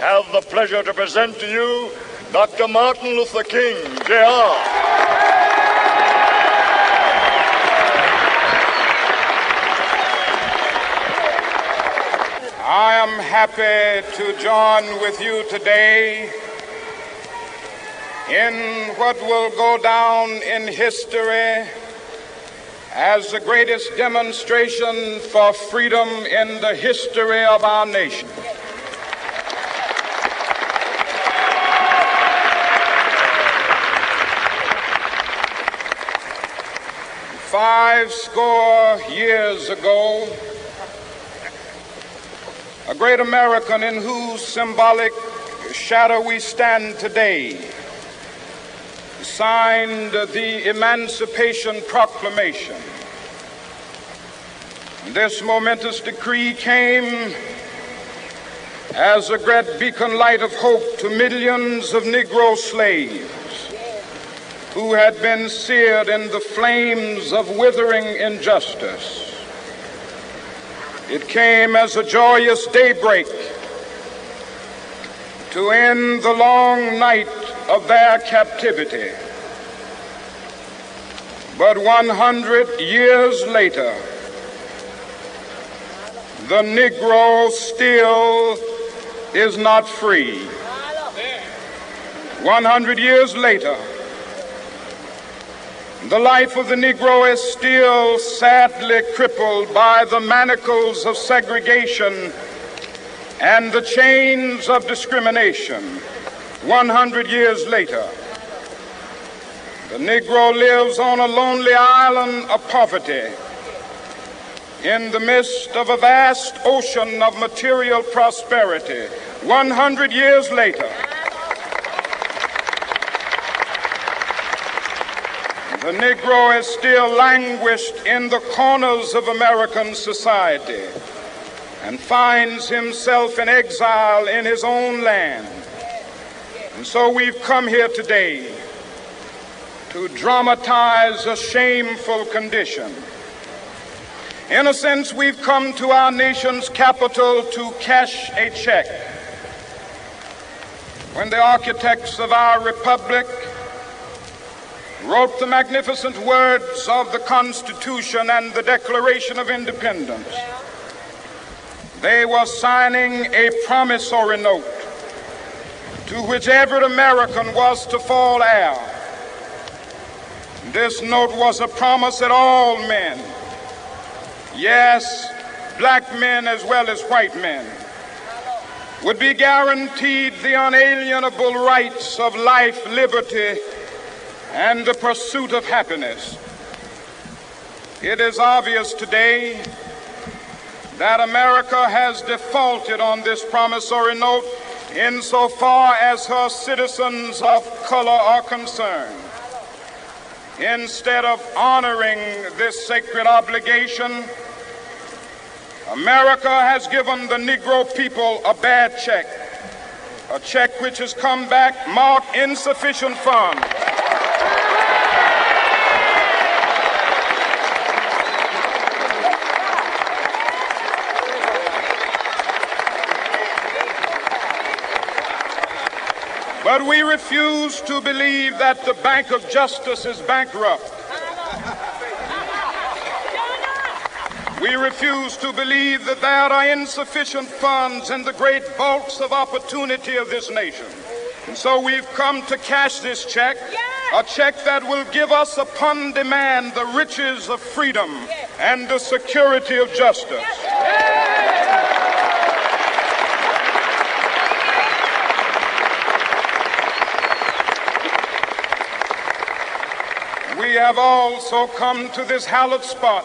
have the pleasure to present to you Dr. Martin Luther King, Jr. I am happy to join with you today in what will go down in history as the greatest demonstration for freedom in the history of our nation. Five score years ago, a great American in whose symbolic shadow we stand today signed the Emancipation Proclamation. This momentous decree came as a great beacon light of hope to millions of Negro slaves who had been seared in the flames of withering injustice. It came as a joyous daybreak to end the long night of their captivity. But 100 years later, the Negro still is not free. 100 years later, the life of the Negro is still sadly crippled by the manacles of segregation and the chains of discrimination. 100 years later, the Negro lives on a lonely island of poverty in the midst of a vast ocean of material prosperity. 100 years later, the Negro is still languished in the corners of American society and finds himself in exile in his own land. And so we've come here today to dramatize a shameful condition. In a sense, we've come to our nation's capital to cash a check. When the architects of our republic wrote the magnificent words of the Constitution and the Declaration of Independence, they were signing a promissory note to which every American was to fall heir. This note was a promise that all men, yes, black men as well as white men, would be guaranteed the unalienable rights of life, liberty, and the pursuit of happiness. It is obvious today that America has defaulted on this promissory note insofar as her citizens of color are concerned. Instead of honoring this sacred obligation, America has given the Negro people a bad check, a check which has come back marked insufficient funds. But we refuse to believe that the Bank of Justice is bankrupt. We refuse to believe that there are insufficient funds in the great vaults of opportunity of this nation. And so we've come to cash this check, a check that will give us upon demand the riches of freedom and the security of justice. We have also come to this hallowed spot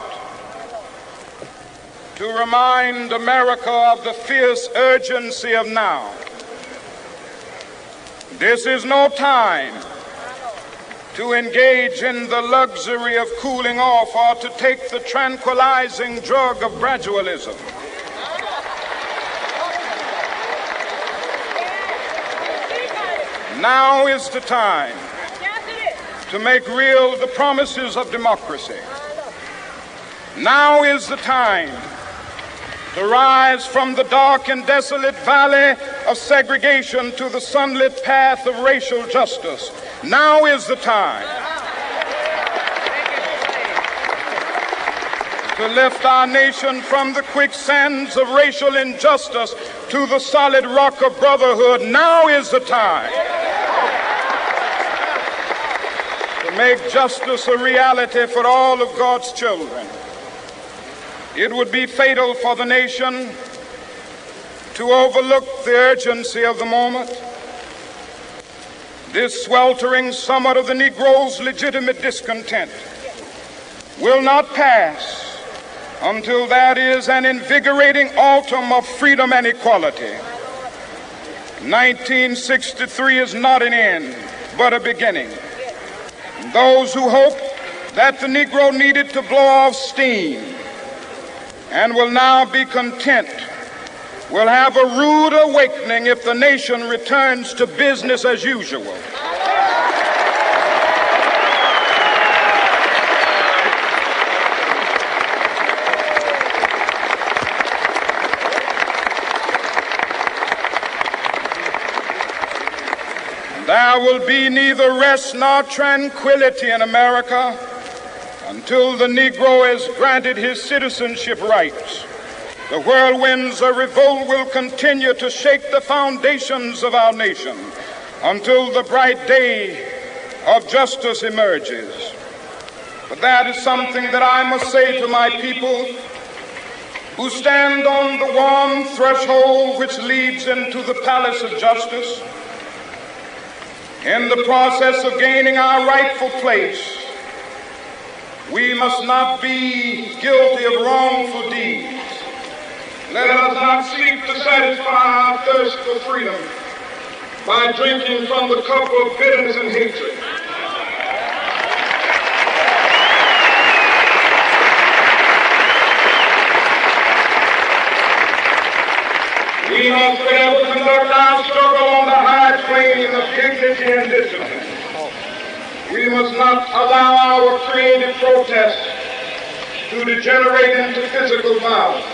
to remind America of the fierce urgency of now. This is no time to engage in the luxury of cooling off or to take the tranquilizing drug of gradualism. Now is the time to make real the promises of democracy. Now is the time to rise from the dark and desolate valley of segregation to the sunlit path of racial justice. Now is the time to lift our nation from the quicksands of racial injustice to the solid rock of brotherhood. Now is the time to make justice a reality for all of God's children. It would be fatal for the nation to overlook the urgency of the moment. This sweltering summit of the Negro's legitimate discontent will not pass until that is an invigorating autumn of freedom and equality. 1963 is not an end, but a beginning. Those who hope that the Negro needed to blow off steam and will now be content will have a rude awakening if the nation returns to business as usual. There will be neither rest nor tranquility in America until the Negro is granted his citizenship rights. The whirlwinds of revolt will continue to shake the foundations of our nation until the bright day of justice emerges. But that is something that I must say to my people who stand on the warm threshold which leads into the palace of justice. In the process of gaining our rightful place, we must not be guilty of wrongful deeds. Let us not seek to satisfy our thirst for freedom by drinking from the cup of bitterness and hatred. We must forever conduct our struggle on the high plane of dignity and discipline. We must not allow our creative protest to degenerate into physical violence.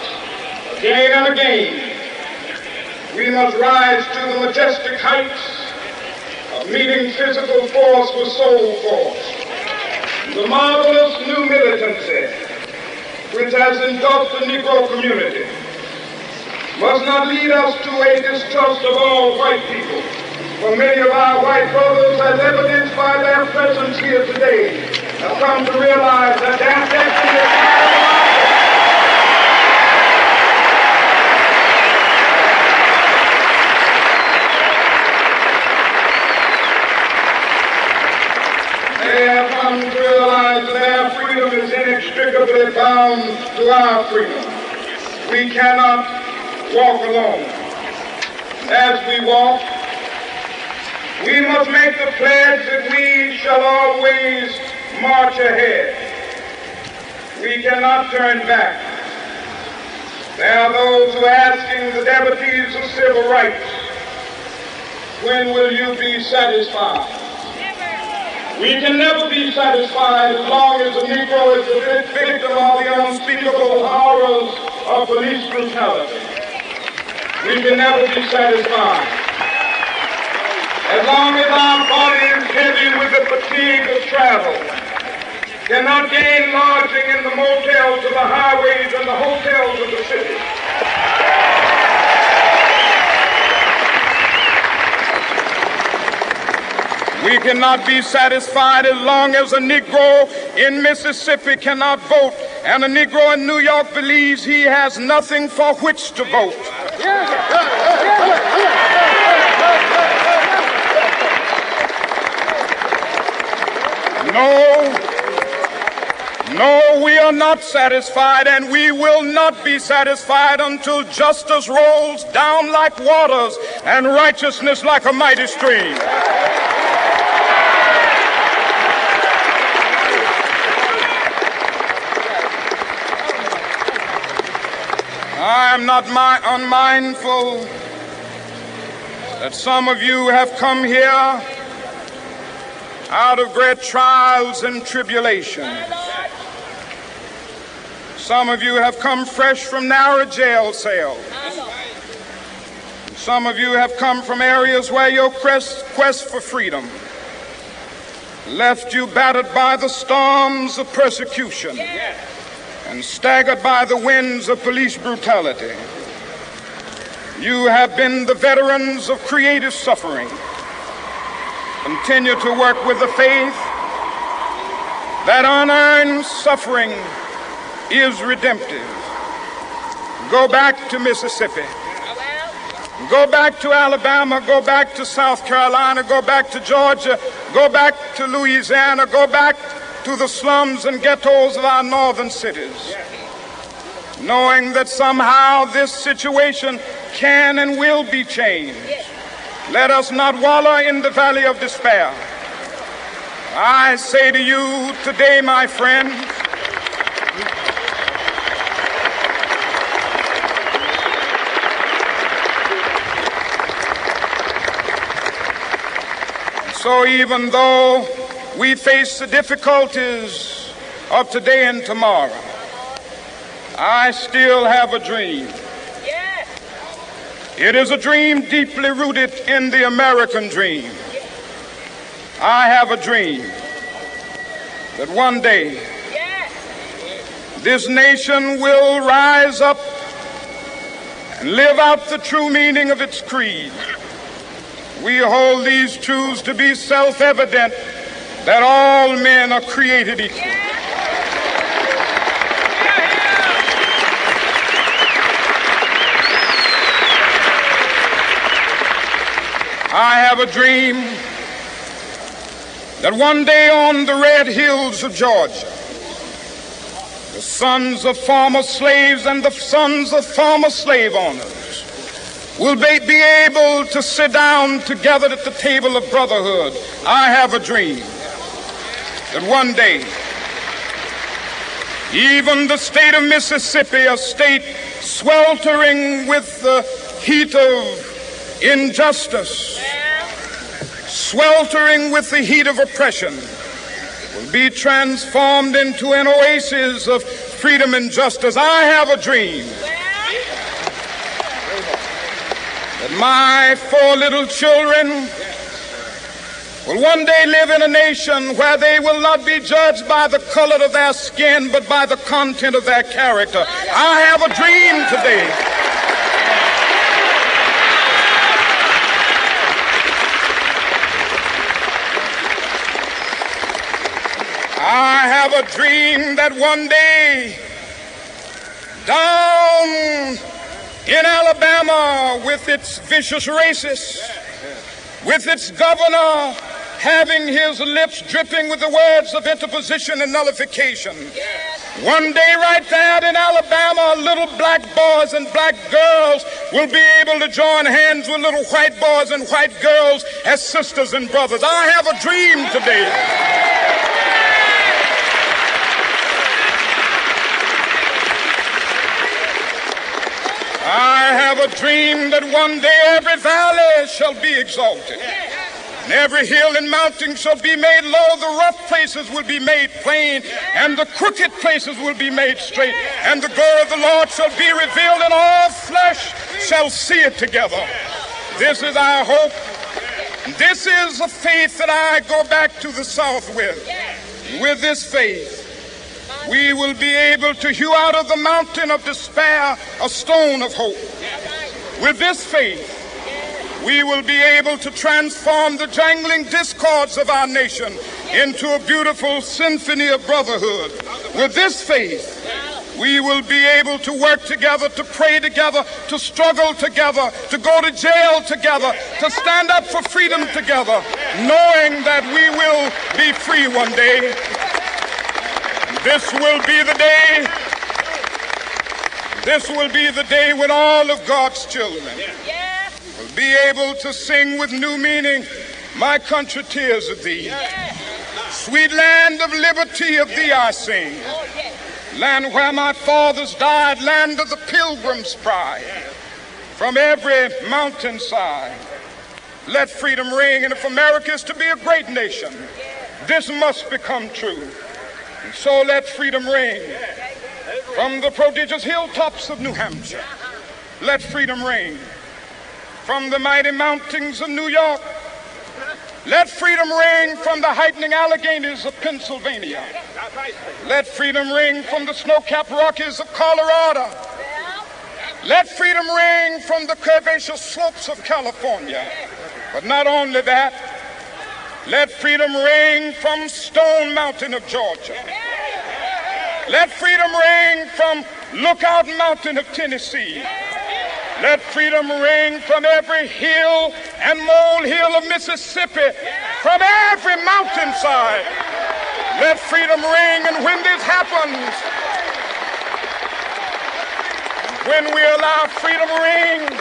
Again and again, we must rise to the majestic heights of meeting physical force with soul force. The marvelous new militancy which has engulfed the Negro community must not lead us to a distrust of all white people. For many of our white brothers, as evidenced by their presence here today, have come to realize that their destiny is they have come to realize that their freedom is inextricably bound to our freedom. We cannot walk alone. As we walk, we must make the pledge that we shall always march ahead. We cannot turn back. There are those who are asking the devotees of civil rights, when will you be satisfied? We can never be satisfied as long as the Negro is the victim of the unspeakable horrors of police brutality. We can never be satisfied as long as our body is heavy with the fatigue of travel, cannot gain lodging in the motels of the highways and the hotels of the city. We cannot be satisfied as long as a Negro in Mississippi cannot vote and a Negro in New York believes he has nothing for which to vote. No, we are not satisfied, and we will not be satisfied until justice rolls down like waters and righteousness like a mighty stream. I am not unmindful that some of you have come here out of great trials and tribulations. Some of you have come fresh from narrow jail cells. Some of you have come from areas where your quest for freedom left you battered by the storms of persecution and staggered by the winds of police brutality. You have been the veterans of creative suffering. Continue to work with the faith that unearned suffering is redemptive. Go back to Mississippi. Go back to Alabama. Go back to South Carolina. Go back to Georgia. Go back to Louisiana. Go back to the slums and ghettos of our northern cities, knowing that somehow this situation can and will be changed. Let us not wallow in the valley of despair. I say to you today, my friends, so even though we face the difficulties of today and tomorrow, I still have a dream. It is a dream deeply rooted in the American dream. I have a dream that one day this nation will rise up and live out the true meaning of its creed. We hold these truths to be self-evident, that all men are created equal. I have a dream that one day on the red hills of Georgia, the sons of former slaves and the sons of former slave owners will be able to sit down together at the table of brotherhood. I have a dream that one day even the state of Mississippi, a state sweltering with the heat of injustice, sweltering with the heat of oppression, will be transformed into an oasis of freedom and justice. I have a dream that my 4 little children will one day live in a nation where they will not be judged by the color of their skin, but by the content of their character. I have a dream today I have a dream that one day down in Alabama, with its vicious racists, with its governor having his lips dripping with the words of interposition and nullification, one day right there in Alabama, little black boys and black girls will be able to join hands with little white boys and white girls as sisters and brothers. I have a dream today that one day every valley shall be exalted, and every hill and mountain shall be made low. The rough places will be made plain, and the crooked places will be made straight. And the glory of the Lord shall be revealed, and all flesh shall see it together. This is our hope. This is the faith that I go back to the South with. With this faith, we will be able to hew out of the mountain of despair a stone of hope. With this faith, we will be able to transform the jangling discords of our nation into a beautiful symphony of brotherhood. With this faith, we will be able to work together, to pray together, to struggle together, to go to jail together, to stand up for freedom together, knowing that we will be free one day. This will be the day. This will be the day when all of God's children will be able to sing with new meaning, "My country, tears of thee. Sweet land of liberty, of thee I sing. Land where my fathers died, land of the pilgrim's pride. From every mountainside, let freedom ring. And if America is to be a great nation, this must become true. And so let freedom ring. From the prodigious hilltops of New Hampshire, let freedom ring. from the mighty mountains of New York. Let freedom ring from the heightening Alleghenies of Pennsylvania. Let freedom ring from the snow-capped Rockies of Colorado. Let freedom ring from the curvaceous slopes of California. But not only that, let freedom ring from Stone Mountain of Georgia. Let freedom ring from Lookout Mountain of Tennessee. Let freedom ring from every hill and molehill of Mississippi, from every mountainside. Let freedom ring, and when this happens, when we allow freedom ring,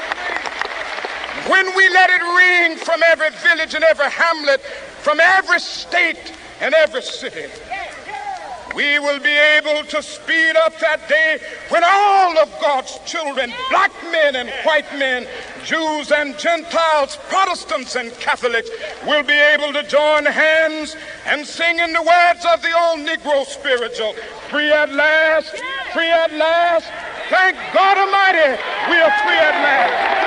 when we let it ring from every village and every hamlet, from every state and every city, we will be able to speed up that day when all of God's children, black men and white men, Jews and Gentiles, Protestants and Catholics, will be able to join hands and sing in the words of the old Negro spiritual, free at last, free at last. Thank God Almighty, we are free at last.